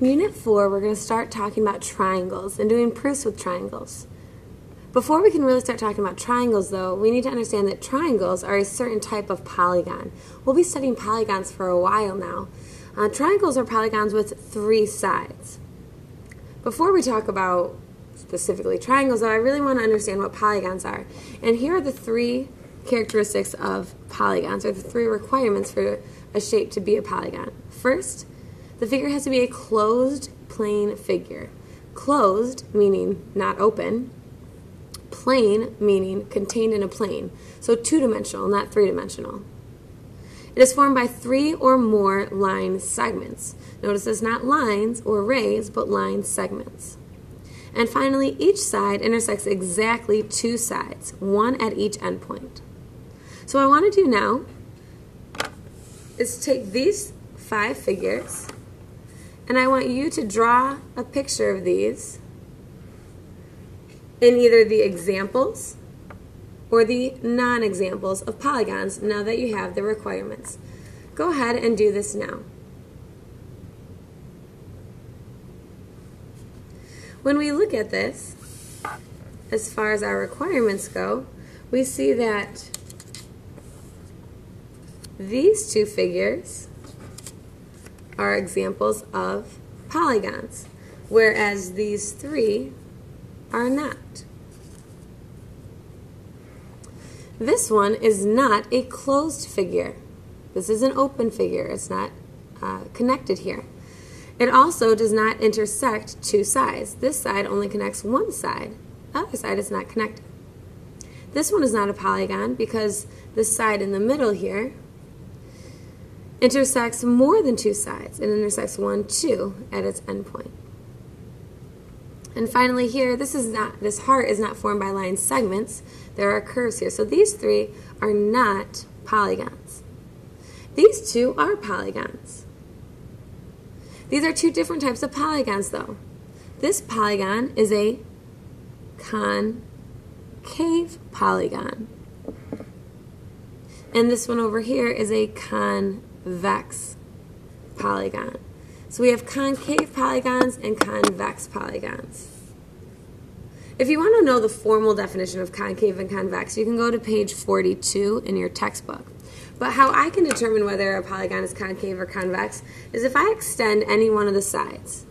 In Unit 4, we're going to start talking about triangles and doing proofs with triangles. Before we can really start talking about triangles, though, we need to understand that triangles are a certain type of polygon. We'll be studying polygons for a while now. Triangles are polygons with 3 sides. Before we talk about specifically triangles, though, I really want to understand what polygons are. And here are the 3 characteristics of polygons, or the 3 requirements for a shape to be a polygon. First, the figure has to be a closed plane figure. Closed, meaning not open. Plane, meaning contained in a plane. So 2-dimensional, not 3-dimensional. It is formed by 3 or more line segments. Notice it's not lines or rays, but line segments. And finally, each side intersects exactly 2 sides, one at each endpoint. So what I want to do now is take these 5 figures, and I want you to draw a picture of these in either the examples or the non-examples of polygons now that you have the requirements. Go ahead and do this now. When we look at this, as far as our requirements go, we see that these 2 figures are examples of polygons, whereas these 3 are not. This one is not a closed figure. This is an open figure. It's not connected here. It also does not intersect 2 sides. This side only connects 1 side. The other side is not connected. This one is not a polygon because the side in the middle here intersects more than 2 sides. It intersects 1, 2 at its endpoint. And finally here, this heart is not formed by line segments. There are curves here. So these 3 are not polygons. These 2 are polygons. These are 2 different types of polygons, though. This polygon is a concave polygon. And this one over here is a convex polygon. So we have concave polygons and convex polygons. If you want to know the formal definition of concave and convex, you can go to page 42 in your textbook. But how I can determine whether a polygon is concave or convex is if I extend any one of the sides.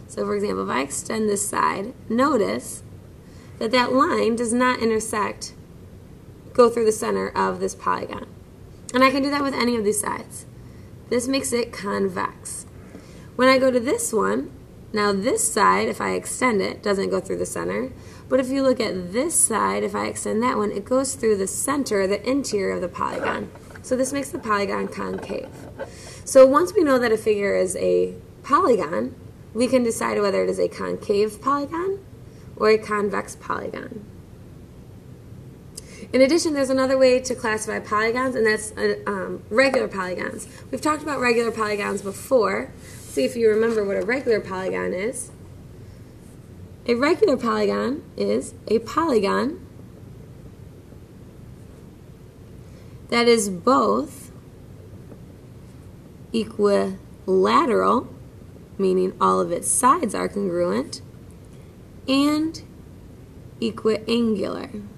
So for example, if I extend this side, notice that that line does not go through the center of this polygon. And I can do that with any of these sides. This makes it convex. When I go to this one, now this side, if I extend it, doesn't go through the center. But if you look at this side, if I extend that one, it goes through the center, the interior of the polygon. So this makes the polygon concave. So once we know that a figure is a polygon, we can decide whether it is a concave polygon or a convex polygon. In addition, there's another way to classify polygons, and that's regular polygons. We've talked about regular polygons before. See if you remember what a regular polygon is. A regular polygon is a polygon that is both equilateral, meaning all of its sides are congruent, and equiangular.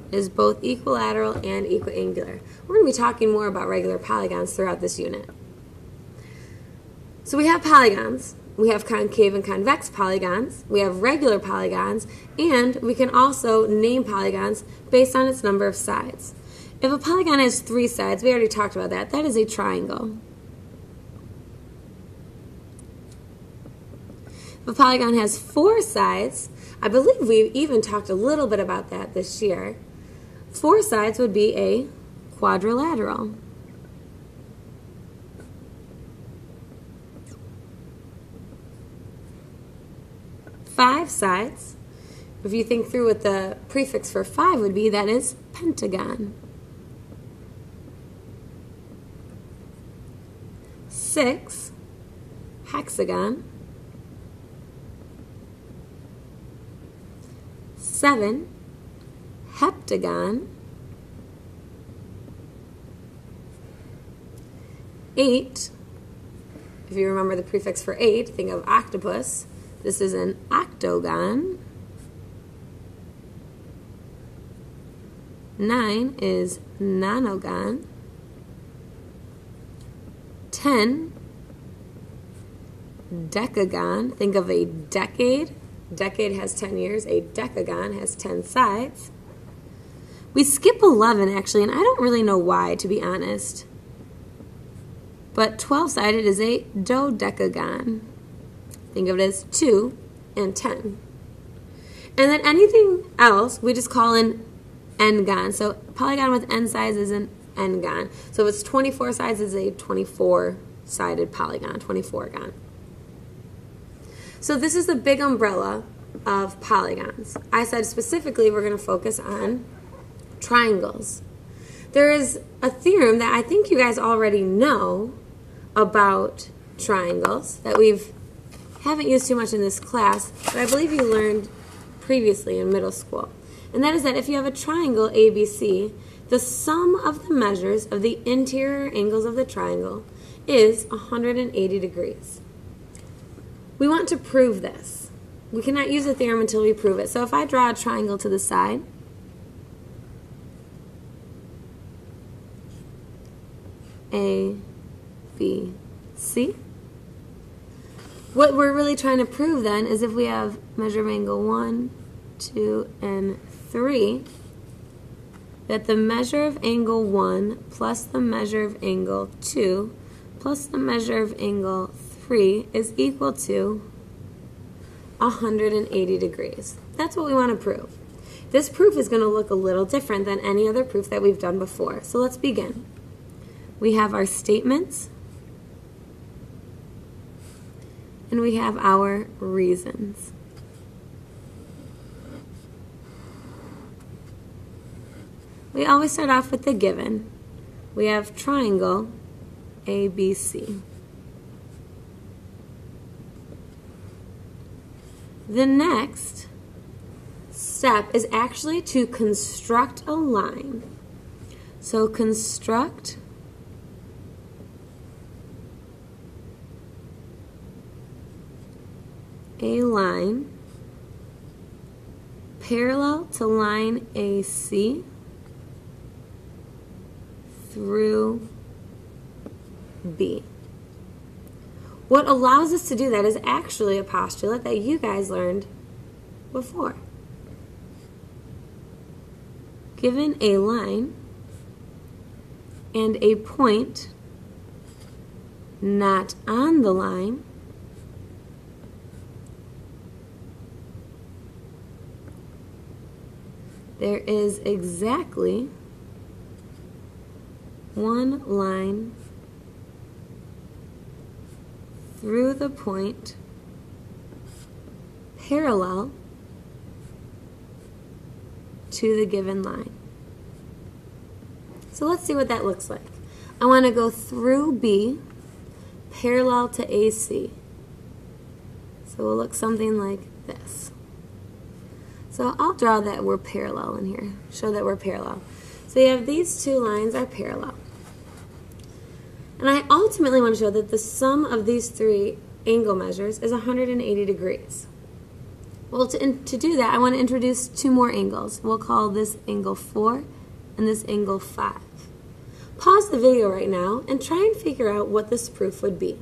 It is both equilateral and equiangular. We're going to be talking more about regular polygons throughout this unit. So we have polygons, we have concave and convex polygons, we have regular polygons, and we can also name polygons based on its number of sides. If a polygon has 3 sides, we already talked about that, that is a triangle. If a polygon has 4 sides, I believe we even talked a little bit about that this year, 4 sides would be a quadrilateral. 5 sides, if you think through what the prefix for 5 would be, that is pentagon. 6, hexagon. 7, heptagon. 8, If you remember the prefix for 8, think of octopus. This is an octagon. 9 is nonagon. 10, decagon. Think of a decade. Decade has 10 years. A decagon has 10 sides. We skip 11, actually, and I don't really know why, to be honest. But 12-sided is a dodecagon. Think of it as 2 and 10. And then anything else, we just call an n-gon. So polygon with n sides is an n-gon. So if it's 24 sides, it's a 24-sided polygon, 24-gon. So this is the big umbrella of polygons. I said specifically we're going to focus on triangles. There is a theorem that I think you guys already know about triangles that we haven't used too much in this class, but I believe you learned previously in middle school. And that is that if you have a triangle ABC, the sum of the measures of the interior angles of the triangle is 180 degrees. We want to prove this. We cannot use a theorem until we prove it. So if I draw a triangle to the side, A, B, C. What we're really trying to prove then is if we have measure of angle 1, 2, and 3, that the measure of angle 1 plus the measure of angle 2 plus the measure of angle 3 is equal to 180 degrees. That's what we want to prove. This proof is going to look a little different than any other proof that we've done before. So let's begin. We have our statements, and we have our reasons. We always start off with the given. We have triangle ABC. The next step is actually to construct a line. So construct a line parallel to line AC through B. What allows us to do that is actually a postulate that you guys learned before. Given a line and a point not on the line, there is exactly one line through the point parallel to the given line. So let's see what that looks like. I want to go through B parallel to AC. So we'll look something like this. So I'll draw that we're parallel in here, show that we're parallel. So you have these two lines are parallel. And I ultimately want to show that the sum of these three angle measures is 180 degrees. Well, to do that, I want to introduce two more angles. We'll call this angle 4 and this angle 5. Pause the video right now and try and figure out what this proof would be.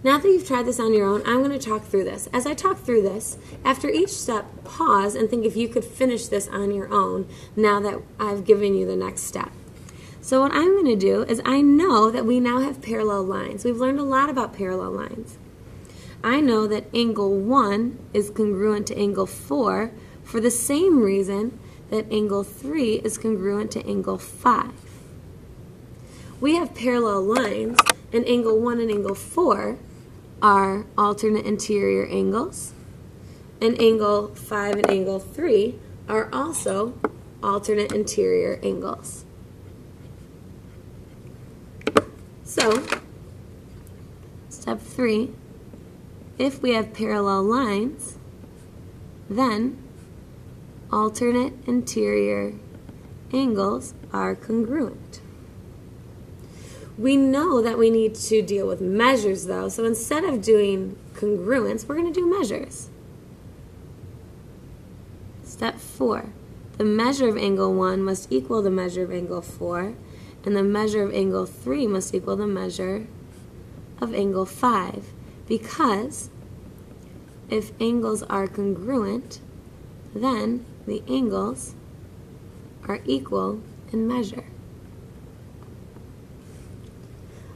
Now that you've tried this on your own, I'm going to talk through this. As I talk through this, after each step, pause and think if you could finish this on your own now that I've given you the next step. So what I'm going to do is I know that we now have parallel lines. We've learned a lot about parallel lines. I know that angle 1 is congruent to angle 4 for the same reason that angle 3 is congruent to angle 5. We have parallel lines, and angle 1 and angle 4 are alternate interior angles, and angle 5 and angle 3 are also alternate interior angles. So, step 3, if we have parallel lines, then alternate interior angles are congruent. We know that we need to deal with measures, though, so instead of doing congruence, we're going to do measures. Step 4. The measure of angle 1 must equal the measure of angle 4, and the measure of angle 3 must equal the measure of angle 5, because if angles are congruent, then the angles are equal in measure.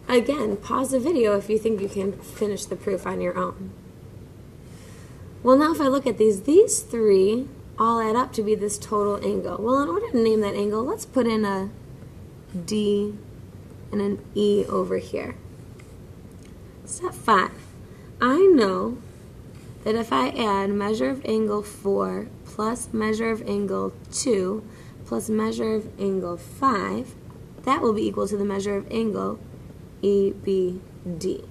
Again, pause the video if you think you can finish the proof on your own. Well, now if I look at these three all add up to be this total angle. Well, in order to name that angle, let's put in a D and an E over here. Step 5. I know that if I add measure of angle 4 plus measure of angle 2 plus measure of angle 5, that will be equal to the measure of angle EBD.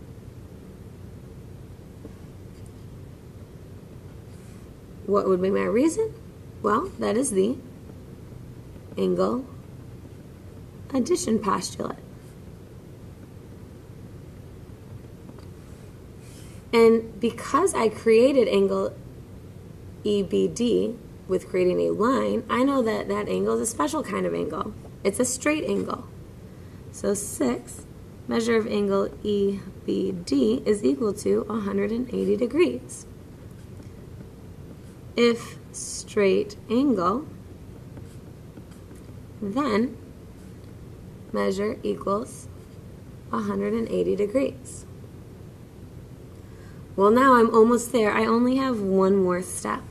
What would be my reason? Well, that is the angle addition postulate. And because I created angle EBD with creating a line, I know that that angle is a special kind of angle. It's a straight angle. So 6 measure of angle EBD is equal to 180 degrees. If straight angle, then measure equals 180 degrees. Well, now I'm almost there. I only have one more step.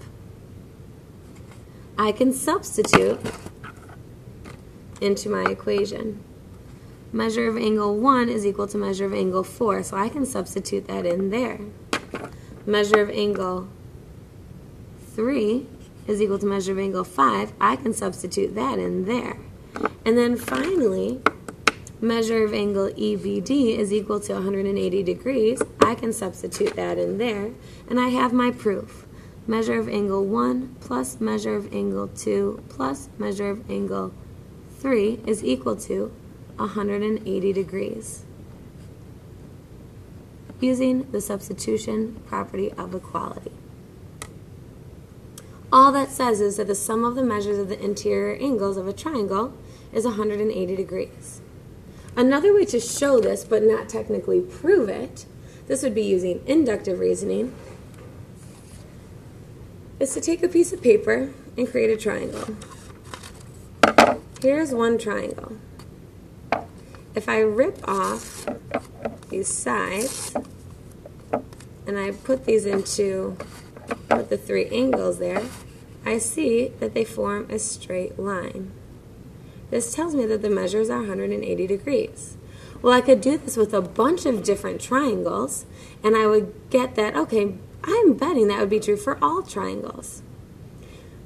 I can substitute into my equation. Measure of angle 1 is equal to measure of angle 4, so I can substitute that in there. Measure of angle 3 is equal to measure of angle 5. I can substitute that in there. And then finally, measure of angle EBD is equal to 180 degrees. I can substitute that in there. And I have my proof. Measure of angle 1 plus measure of angle 2 plus measure of angle 3 is equal to 180 degrees. Using the substitution property of equality. All that says is that the sum of the measures of the interior angles of a triangle is 180 degrees. Another way to show this, but not technically prove it, this would be using inductive reasoning, is to take a piece of paper and create a triangle. Here's one triangle. If I rip off these sides and I put these into the three angles there, I see that they form a straight line. This tells me that the measures are 180 degrees. Well, I could do this with a bunch of different triangles, and I would get that, okay, I'm betting that would be true for all triangles.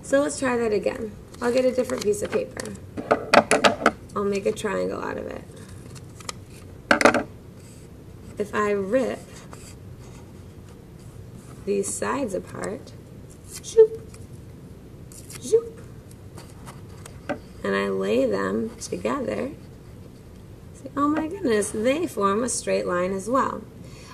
So let's try that again. I'll get a different piece of paper. I'll make a triangle out of it. If I rip these sides apart, shoop, shoop, and I lay them together, see, oh my goodness, they form a straight line as well.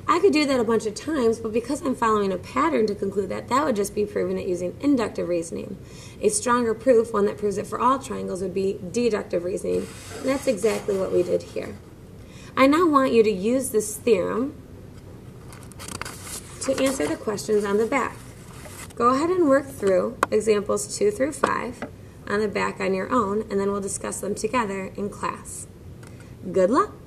I could do that a bunch of times, but because I'm following a pattern to conclude that, that would just be proving it using inductive reasoning. A stronger proof, one that proves it for all triangles, would be deductive reasoning, and that's exactly what we did here. I now want you to use this theorem to answer the questions on the back. Go ahead and work through examples 2 through 5 on the back on your own, and then we'll discuss them together in class. Good luck!